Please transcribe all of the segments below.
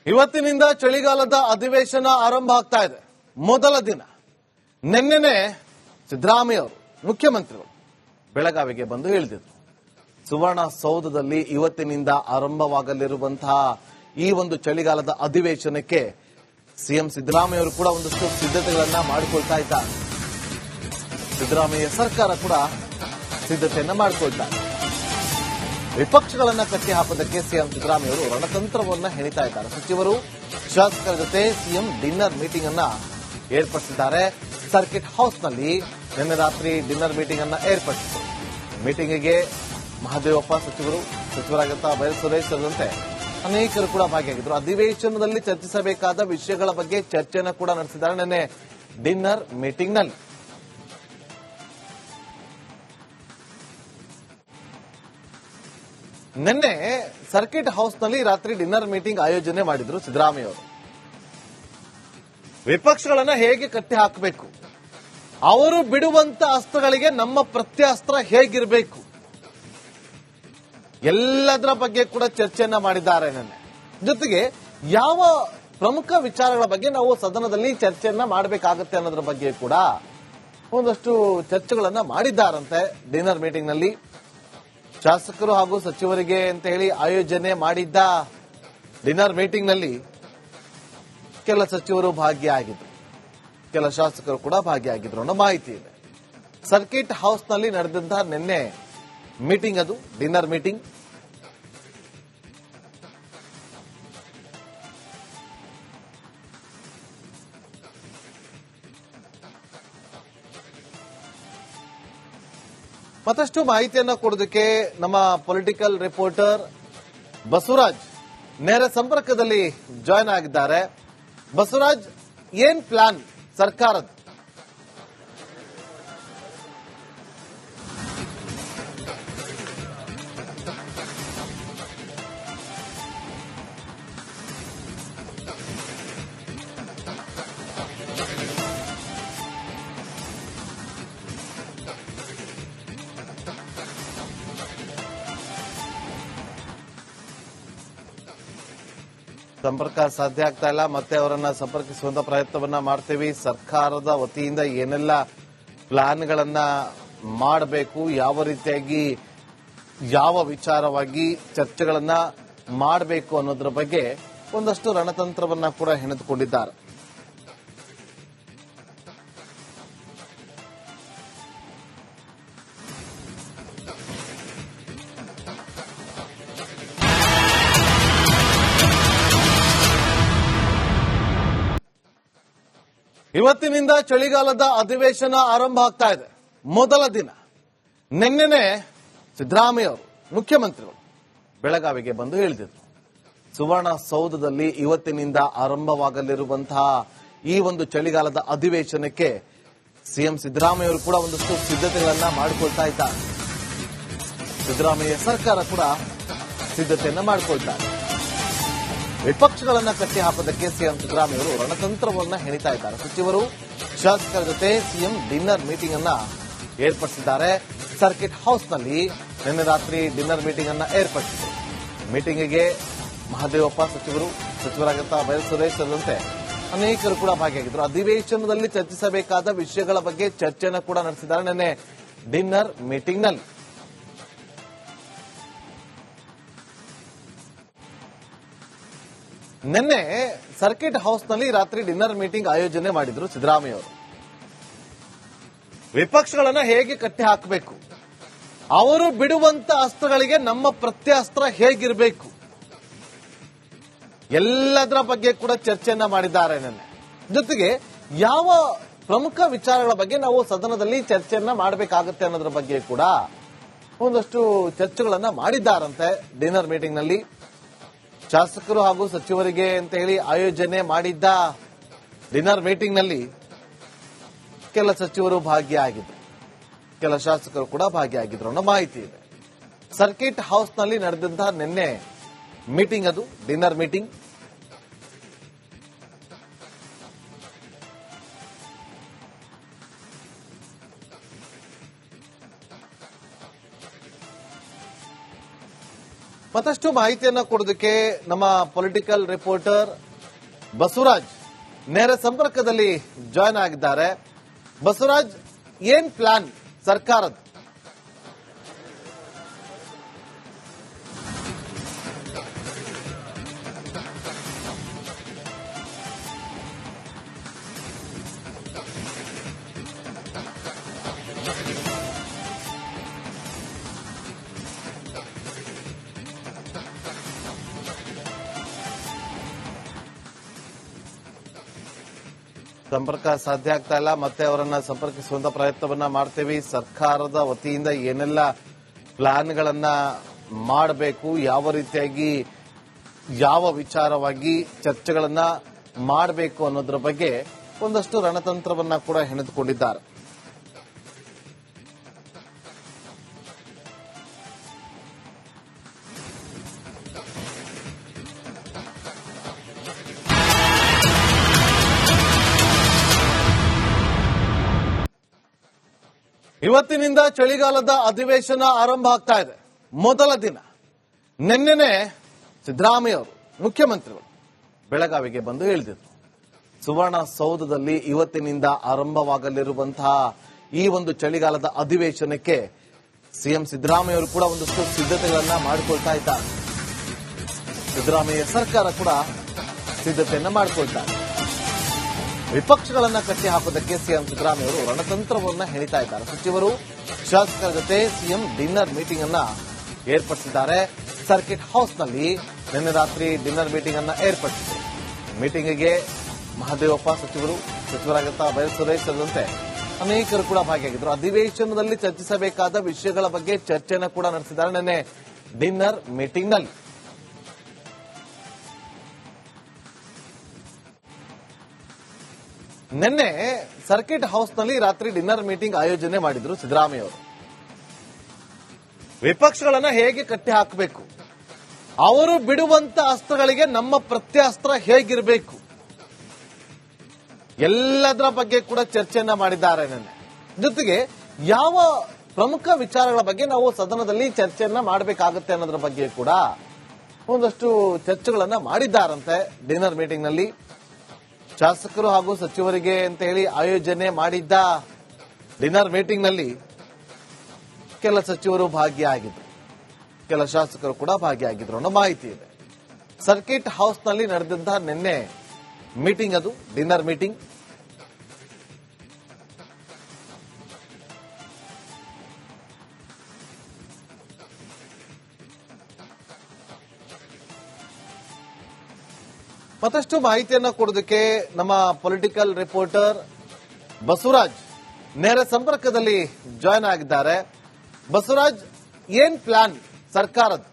ಇವತ್ತಿನಿಂದ ಚಳಿಗಾಲದ ಅಧಿವೇಶನ ಆರಂಭ ಆಗ್ತಾ ಇದೆ. ಮೊದಲ ದಿನ ನಿನ್ನೆನೆ ಸಿದ್ದರಾಮಯ್ಯ ಅವರು ಮುಖ್ಯಮಂತ್ರಿಗಳು ಬೆಳಗಾವಿಗೆ ಬಂದು ಹೇಳಿದರು. ಸುವರ್ಣಸೌಧದಲ್ಲಿ ಇವತ್ತಿನಿಂದ ಆರಂಭವಾಗಲಿರುವಂತಹ ಈ ಒಂದು ಚಳಿಗಾಲದ ಅಧಿವೇಶನಕ್ಕೆ ಸಿಎಂ ಸಿದ್ದರಾಮಯ್ಯ ಅವರು ಕೂಡ ಒಂದಷ್ಟು ಸಿದ್ಧತೆಗಳನ್ನ ಮಾಡಿಕೊಳ್ತಾ ಇದ್ದಾರೆ. ಸಿದ್ದರಾಮಯ್ಯ ಸರ್ಕಾರ ಕೂಡ ಸಿದ್ಧತೆಯನ್ನ ಮಾಡಿಕೊಳ್ತಾರೆ. ವಿಪಕ್ಷಗಳನ್ನ ಕಟ್ಟಿ ಹಾಕೋದಕ್ಕೆ ಸಿಎಂ ಸಿದ್ದರಾಮಯ್ಯ ಅವರು ರಣತಂತ್ರವನ್ನ ಹೆಣಿತಾ ಇದ್ದಾರೆ. ಸಚಿವರು ಶಾಸಕರ ಜೊತೆ ಸಿಎಂ ಡಿನ್ನರ್ ಮೀಟಿಂಗ್ ಅನ್ನ ಏರ್ಪಡಿಸಿದ್ದಾರೆ. ಸರ್ಕಿಟ್ ಹೌಸ್ನಲ್ಲಿ ನಿನ್ನೆ ರಾತ್ರಿ ಡಿನ್ನರ್ ಮೀಟಿಂಗ್ ಅನ್ನ ಏರ್ಪಡಿಸಿದರು. ಮೀಟಿಂಗಿಗೆ ಮಹದೇವಪ್ಪ ಸಚಿವರಾಗಿದ್ದ ಬೈಲ್ ಸುರೇಶ್ ಸೇರಿದಂತೆ ಅನೇಕರು ಕೂಡ ಭಾಗಿಯಾಗಿದ್ದರು. ಅಧಿವೇಶನದಲ್ಲಿ ಚರ್ಚಿಸಬೇಕಾದ ವಿಷಯಗಳ ಬಗ್ಗೆ ಚರ್ಚೆಯನ್ನು ಕೂಡ ನಡೆಸಿದ್ದಾರೆ. ನಿನ್ನೆ ಡಿನ್ನರ್ ಮೀಟಿಂಗ್ನಲ್ಲಿ ನಿನ್ನೆ ಸರ್ಕಿಟ್ ಹೌಸ್ನಲ್ಲಿ ರಾತ್ರಿ ಡಿನ್ನರ್ ಮೀಟಿಂಗ್ ಆಯೋಜನೆ ಮಾಡಿದ್ರು ಸಿದ್ದರಾಮಯ್ಯ ಅವರು. ವಿಪಕ್ಷಗಳನ್ನ ಹೇಗೆ ಕಟ್ಟಿ ಹಾಕಬೇಕು, ಅವರು ಬಿಡುವಂತ ಅಸ್ತ್ರಗಳಿಗೆ ನಮ್ಮ ಪ್ರತ್ಯಾಸ್ತ್ರ ಹೇಗಿರಬೇಕು, ಎಲ್ಲದರ ಬಗ್ಗೆ ಕೂಡ ಚರ್ಚೆಯನ್ನ ಮಾಡಿದ್ದಾರೆ. ನಿನ್ನೆ ಜೊತೆಗೆ ಯಾವ ಪ್ರಮುಖ ವಿಚಾರಗಳ ಬಗ್ಗೆ ನಾವು ಸದನದಲ್ಲಿ ಚರ್ಚೆಯನ್ನ ಮಾಡಬೇಕಾಗುತ್ತೆ ಅನ್ನೋದ್ರ ಬಗ್ಗೆ ಕೂಡ ಒಂದಷ್ಟು ಚರ್ಚೆಗಳನ್ನ ಮಾಡಿದ್ದಾರಂತೆ. ಡಿನ್ನರ್ ಮೀಟಿಂಗ್ ನಲ್ಲಿ ಶಾಸಕರು ಹಾಗೂ ಸಚಿವರಿಗೆ ಅಂತ ಹೇಳಿ ಆಯೋಜನೆ ಮಾಡಿದ್ದ ಡಿನ್ನರ್ ಮೀಟಿಂಗ್ ನಲ್ಲಿ ಕೆಲ ಸಚಿವರು ಭಾಗಿಯಾಗಿದ್ರು, ಕೆಲ ಶಾಸಕರು ಕೂಡ ಭಾಗಿಯಾಗಿದ್ರು ಅನ್ನೋ ಮಾಹಿತಿ ಇದೆ. ಸರ್ಕಿಟ್ ಹೌಸ್ನಲ್ಲಿ ನಡೆದಂತಹ ನಿನ್ನೆ ಮೀಟಿಂಗ್ ಅದು ಡಿನ್ನರ್ ಮೀಟಿಂಗ್. ಮತ್ತಷ್ಟು ಮಾಹಿತಿಯನ್ನು ಕೊಡೋದಕ್ಕೆ ನಮ್ಮ ಪೊಲಿಟಿಕಲ್ ರಿಪೋರ್ಟರ್ ಬಸವರಾಜ್ ನೇರ ಸಂಪರ್ಕದಲ್ಲಿ ಜಾಯ್ನ್ ಆಗಿದ್ದಾರೆ. ಬಸವರಾಜ್, ಏನ್ ಪ್ಲಾನ್ ಸರ್ಕಾರದ? ಸಂಪರ್ಕ ಸಾಧ್ಯ ಆಗ್ತಾ ಇಲ್ಲ. ಮತ್ತೆ ಅವರನ್ನ ಸಂಪರ್ಕಿಸುವಂತ ಪ್ರಯತ್ನವನ್ನ ಮಾಡ್ತೇವೆ. ಸರ್ಕಾರದ ವತಿಯಿಂದ ಏನೆಲ್ಲ ಪ್ಲಾನ್ಗಳನ್ನ ಮಾಡಬೇಕು, ಯಾವ ರೀತಿಯಾಗಿ ಯಾವ ವಿಚಾರವಾಗಿ ಚರ್ಚೆಗಳನ್ನ ಮಾಡಬೇಕು ಅನ್ನೋದ್ರ ಬಗ್ಗೆ ಒಂದಷ್ಟು ರಣತಂತ್ರವನ್ನ ಕೂಡ ಹೆಣೆದುಕೊಂಡಿದ್ದಾರೆ. ಇವತ್ತಿನಿಂದ ಚಳಿಗಾಲದ ಅಧಿವೇಶನ ಆರಂಭ ಆಗ್ತಾ ಇದೆ. ಮೊದಲ ದಿನ ನಿನ್ನೆನೆ ಸಿದ್ದರಾಮಯ್ಯ ಅವರು ಮುಖ್ಯಮಂತ್ರಿಗಳು ಬೆಳಗಾವಿಗೆ ಬಂದು ಹೇಳಿದರು. ಸುವರ್ಣಸೌಧದಲ್ಲಿ ಇವತ್ತಿನಿಂದ ಆರಂಭವಾಗಲಿರುವಂತಹ ಈ ಒಂದು ಚಳಿಗಾಲದ ಅಧಿವೇಶನಕ್ಕೆ ಸಿಎಂ ಸಿದ್ದರಾಮಯ್ಯ ಅವರು ಕೂಡ ಒಂದಷ್ಟು ಸಿದ್ಧತೆಗಳನ್ನ ಮಾಡಿಕೊಳ್ತಾ ಇದ್ದಾರೆ. ಸಿದ್ದರಾಮಯ್ಯ ಸರ್ಕಾರ ಕೂಡ ಸಿದ್ಧತೆಯನ್ನ ಮಾಡಿಕೊಳ್ತಾರೆ. ವಿಪಕ್ಷಗಳನ್ನ ಕಟ್ಟಿ ಹಾಕೋದಕ್ಕೆ ಸಿಎಂ ಸಿದ್ದರಾಮಯ್ಯ ಅವರು ರಣತಂತ್ರವನ್ನ ಹೆಣಿತಾ ಇದ್ದಾರೆ. ಸಚಿವರು ಶಾಸಕರ ಜೊತೆ ಸಿಎಂ ಡಿನ್ನರ್ ಮೀಟಿಂಗ್ ಅನ್ನ ಏರ್ಪಡಿಸಿದ್ದಾರೆ. ಸರ್ಕಿಟ್ ಹೌಸ್ನಲ್ಲಿ ನಿನ್ನೆ ರಾತ್ರಿ ಡಿನ್ನರ್ ಮೀಟಿಂಗ್ ಅನ್ನ ಏರ್ಪಡಿಸಿದರು. ಮೀಟಿಂಗಿಗೆ ಮಹದೇವಪ್ಪ ಸಚಿವರಾಗಿದ್ದ ಬೈಲ್ ಸುರೇಶ್ ಸೇರಿದಂತೆ ಅನೇಕರು ಕೂಡ ಭಾಗಿಯಾಗಿದ್ದರು. ಅಧಿವೇಶನದಲ್ಲಿ ಚರ್ಚಿಸಬೇಕಾದ ವಿಷಯಗಳ ಬಗ್ಗೆ ಚರ್ಚೆಯನ್ನು ಕೂಡ ನಡೆಸಿದ್ದಾರೆ. ನಿನ್ನೆ ಡಿನ್ನರ್ ಮೀಟಿಂಗ್ನಲ್ಲಿ ನಿನ್ನೆ ಸರ್ಕಿಟ್ ಹೌಸ್ನಲ್ಲಿ ರಾತ್ರಿ ಡಿನ್ನರ್ ಮೀಟಿಂಗ್ ಆಯೋಜನೆ ಮಾಡಿದ್ರು ಸಿದ್ದರಾಮಯ್ಯ ಅವರು. ವಿಪಕ್ಷಗಳನ್ನ ಹೇಗೆ ಕಟ್ಟಿ ಹಾಕಬೇಕು, ಅವರು ಬಿಡುವಂತ ಅಸ್ತ್ರಗಳಿಗೆ ನಮ್ಮ ಪ್ರತ್ಯಾಸ್ತ್ರ ಹೇಗಿರಬೇಕು, ಎಲ್ಲದರ ಬಗ್ಗೆ ಕೂಡ ಚರ್ಚೆಯನ್ನ ಮಾಡಿದ್ದಾರೆ. ನಿನ್ನೆ ಜೊತೆಗೆ ಯಾವ ಪ್ರಮುಖ ವಿಚಾರಗಳ ಬಗ್ಗೆ ನಾವು ಸದನದಲ್ಲಿ ಚರ್ಚೆಯನ್ನ ಮಾಡಬೇಕಾಗುತ್ತೆ ಅನ್ನೋದ್ರ ಬಗ್ಗೆ ಕೂಡ ಒಂದಷ್ಟು ಚರ್ಚೆಗಳನ್ನ ಮಾಡಿದ್ದಾರಂತೆ. ಡಿನ್ನರ್ ಮೀಟಿಂಗ್ ನಲ್ಲಿ ಶಾಸಕರು ಹಾಗೂ ಸಚಿವರಿಗೆ ಅಂತ ಹೇಳಿ ಆಯೋಜನೆ ಮಾಡಿದ್ದ ಡಿನ್ನರ್ ಮೀಟಿಂಗ್ ನಲ್ಲಿ ಕೆಲ ಸಚಿವರು ಭಾಗಿಯಾಗಿದ್ರು, ಕೆಲ ಶಾಸಕರು ಕೂಡ ಭಾಗಿಯಾಗಿದ್ರು ಅನ್ನೋ ಮಾಹಿತಿ ಇದೆ. ಸರ್ಕಿಟ್ ಹೌಸ್ನಲ್ಲಿ ನಡೆದಂತಹ ನಿನ್ನೆ ಮೀಟಿಂಗ್ ಅದು ಡಿನ್ನರ್ ಮೀಟಿಂಗ್. ಮತ್ತಷ್ಟು ಮಾಹಿತಿಯನ್ನ ಕೊಡೋದಕ್ಕೆ ನಮ್ಮ ಪೊಲಿಟಿಕಲ್ ರಿಪೋರ್ಟರ್ ಬಸವರಾಜ್ ನೇರ ಸಂಪರ್ಕದಲ್ಲಿ ಜಾಯ್ನ್ ಆಗಿದ್ದಾರೆ. ಬಸವರಾಜ್, ಏನ್ ಪ್ಲಾನ್ ಸರ್ಕಾರದ? ಸಂಪರ್ಕ ಸಾಧ್ಯ ಆಗ್ತಾ ಇಲ್ಲ. ಮತ್ತೆ ಅವರನ್ನ ಸಂಪರ್ಕಿಸುವಂತ ಪ್ರಯತ್ನವನ್ನ ಮಾಡ್ತೇವೆ. ಸರ್ಕಾರದ ವತಿಯಿಂದ ಏನೆಲ್ಲ ಪ್ಲಾನ್ಗಳನ್ನ ಮಾಡಬೇಕು, ಯಾವ ರೀತಿಯಾಗಿ ಯಾವ ವಿಚಾರವಾಗಿ ಚರ್ಚೆಗಳನ್ನ ಮಾಡಬೇಕು ಅನ್ನೋದ್ರ ಬಗ್ಗೆ ಒಂದಷ್ಟು ರಣತಂತ್ರವನ್ನ ಕೂಡ ಹೆಣೆದುಕೊಂಡಿದ್ದಾರೆ. ಇವತ್ತಿನಿಂದ ಚಳಿಗಾಲದ ಅಧಿವೇಶನ ಆರಂಭ ಆಗ್ತಾ ಇದೆ. ಮೊದಲ ದಿನ ನಿನ್ನೆನೆ ಸಿದ್ದರಾಮಯ್ಯ ಅವರು ಮುಖ್ಯಮಂತ್ರಿಗಳು ಬೆಳಗಾವಿಗೆ ಬಂದು ಹೇಳಿದರು, ಸುವರ್ಣಸೌಧದಲ್ಲಿ ಇವತ್ತಿನಿಂದ ಆರಂಭವಾಗಲಿರುವಂತಹ ಈ ಒಂದು ಚಳಿಗಾಲದ ಅಧಿವೇಶನಕ್ಕೆ ಸಿಎಂ ಸಿದ್ದರಾಮಯ್ಯ ಅವರು ಕೂಡ ಒಂದಷ್ಟು ಸಿದ್ಧತೆಗಳನ್ನ ಮಾಡಿಕೊಳ್ತಾ ಇದ್ದಾರೆ. ಸಿದ್ದರಾಮಯ್ಯ ಸರ್ಕಾರ ಕೂಡ ಸಿದ್ಧತೆಯನ್ನ ಮಾಡಿಕೊಳ್ತಾರೆ. ವಿಪಕ್ಷಗಳನ್ನ ಕಟ್ಟಿ ಹಾಕೋದಕ್ಕೆ ಸಿಎಂ ಸಿದ್ದರಾಮಯ್ಯ ಅವರು ರಣತಂತ್ರವನ್ನ ಹೆಣಿತಾ ಇದ್ದಾರೆ. ಸಚಿವರು ಶಾಸಕರ ಜೊತೆ ಸಿಎಂ ಡಿನ್ನರ್ ಮೀಟಿಂಗ್ ಅನ್ನ ಏರ್ಪಡಿಸಿದ್ದಾರೆ. ಸರ್ಕಿಟ್ ಹೌಸ್ನಲ್ಲಿ ನಿನ್ನೆ ರಾತ್ರಿ ಡಿನ್ನರ್ ಮೀಟಿಂಗ್ ಅನ್ನ ಏರ್ಪಡಿಸಿದರು. ಮೀಟಿಂಗ್ಗೆ ಮಹದೇವಪ್ಪ ಸಚಿವರಾಗಿದ್ದ ಬೈಲ್ ಸುರೇಶ್ ಸೇರಿದಂತೆ ಅನೇಕರು ಕೂಡ ಭಾಗಿಯಾಗಿದ್ದರು. ಅಧಿವೇಶನದಲ್ಲಿ ಚರ್ಚಿಸಬೇಕಾದ ವಿಷಯಗಳ ಬಗ್ಗೆ ಚರ್ಚೆಯನ್ನು ಕೂಡ ನಡೆಸಿದ್ದಾರೆ ನಿನ್ನೆ ಡಿನ್ನರ್ ಮೀಟಿಂಗ್ನಲ್ಲಿ. ನಿನ್ನೆ ಸರ್ಕಿಟ್ ಹೌಸ್ನಲ್ಲಿ ರಾತ್ರಿ ಡಿನ್ನರ್ ಮೀಟಿಂಗ್ ಆಯೋಜನೆ ಮಾಡಿದ್ರು ಸಿದ್ದರಾಮಯ್ಯ ಅವರು. ವಿಪಕ್ಷಗಳನ್ನ ಹೇಗೆ ಕಟ್ಟಿ ಹಾಕಬೇಕು, ಅವರು ಬಿಡುವಂತ ಅಸ್ತ್ರಗಳಿಗೆ ನಮ್ಮ ಪ್ರತ್ಯಾಸ್ತ್ರ ಹೇಗಿರಬೇಕು, ಎಲ್ಲದರ ಬಗ್ಗೆ ಕೂಡ ಚರ್ಚೆಯನ್ನ ಮಾಡಿದ್ದಾರೆ. ನಿನ್ನೆ ಜೊತೆಗೆ ಯಾವ ಪ್ರಮುಖ ವಿಚಾರಗಳ ಬಗ್ಗೆ ನಾವು ಸದನದಲ್ಲಿ ಚರ್ಚೆಯನ್ನ ಮಾಡಬೇಕಾಗುತ್ತೆ ಅನ್ನೋದ್ರ ಬಗ್ಗೆ ಕೂಡ ಒಂದಷ್ಟು ಚರ್ಚೆಗಳನ್ನ ಮಾಡಿದ್ದಾರಂತೆ. ಡಿನ್ನರ್ ಮೀಟಿಂಗ್ ನಲ್ಲಿ ಶಾಸಕರು ಹಾಗೂ ಸಚಿವರಿಗೆ ಅಂತ ಹೇಳಿ ಆಯೋಜನೆ ಮಾಡಿದ್ದ ಡಿನ್ನರ್ ಮೀಟಿಂಗ್ ನಲ್ಲಿ ಕೆಲ ಸಚಿವರು ಭಾಗಿಯಾಗಿದ್ರು, ಕೆಲ ಶಾಸಕರು ಕೂಡ ಭಾಗಿಯಾಗಿದ್ರು ಅನ್ನೋ ಮಾಹಿತಿ ಇದೆ. ಸರ್ಕಿಟ್ ಹೌಸ್ನಲ್ಲಿ ನಡೆದಂತಹ ನಿನ್ನೆ ಮೀಟಿಂಗ್, ಅದು ಡಿನ್ನರ್ ಮೀಟಿಂಗ್. ಮತ್ತಷ್ಟು ಮಾಹಿತಿಯನ್ನ ಕೊಡೋದಕ್ಕೆ ನಮ್ಮ ಪೊಲಿಟಿಕಲ್ ರಿಪೋರ್ಟರ್ ಬಸವರಾಜ್ ನೇರ ಸಂಪರ್ಕದಲ್ಲಿ ಜಾಯ್ನ್ ಆಗಿದ್ದಾರೆ. ಬಸವರಾಜ್, ಏನ್ ಪ್ಲಾನ್ ಸರ್ಕಾರದ?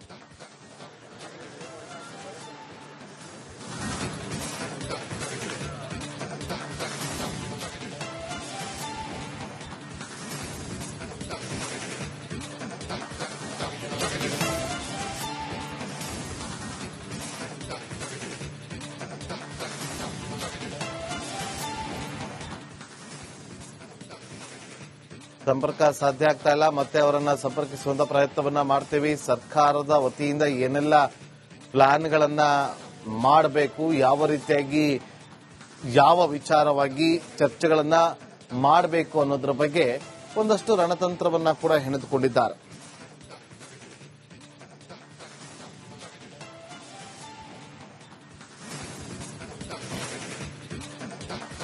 ಸಂಪರ್ಕ ಸಾಧ್ಯ ಆಗ್ತಾ ಇಲ್ಲ. ಮತ್ತೆ ಅವರನ್ನ ಸಂಪರ್ಕಿಸುವಂತ ಪ್ರಯತ್ನವನ್ನ ಮಾಡ್ತೇವೆ. ಸರ್ಕಾರದ ವತಿಯಿಂದ ಏನೆಲ್ಲ ಪ್ಲಾನ್ಗಳನ್ನ ಮಾಡಬೇಕು, ಯಾವ ರೀತಿಯಾಗಿ ಯಾವ ವಿಚಾರವಾಗಿ ಚರ್ಚೆಗಳನ್ನ ಮಾಡಬೇಕು ಅನ್ನೋದ್ರ ಬಗ್ಗೆ ಒಂದಷ್ಟು ರಣತಂತ್ರವನ್ನ ಕೂಡ ಹೆಣೆದುಕೊಂಡಿದ್ದಾರೆ.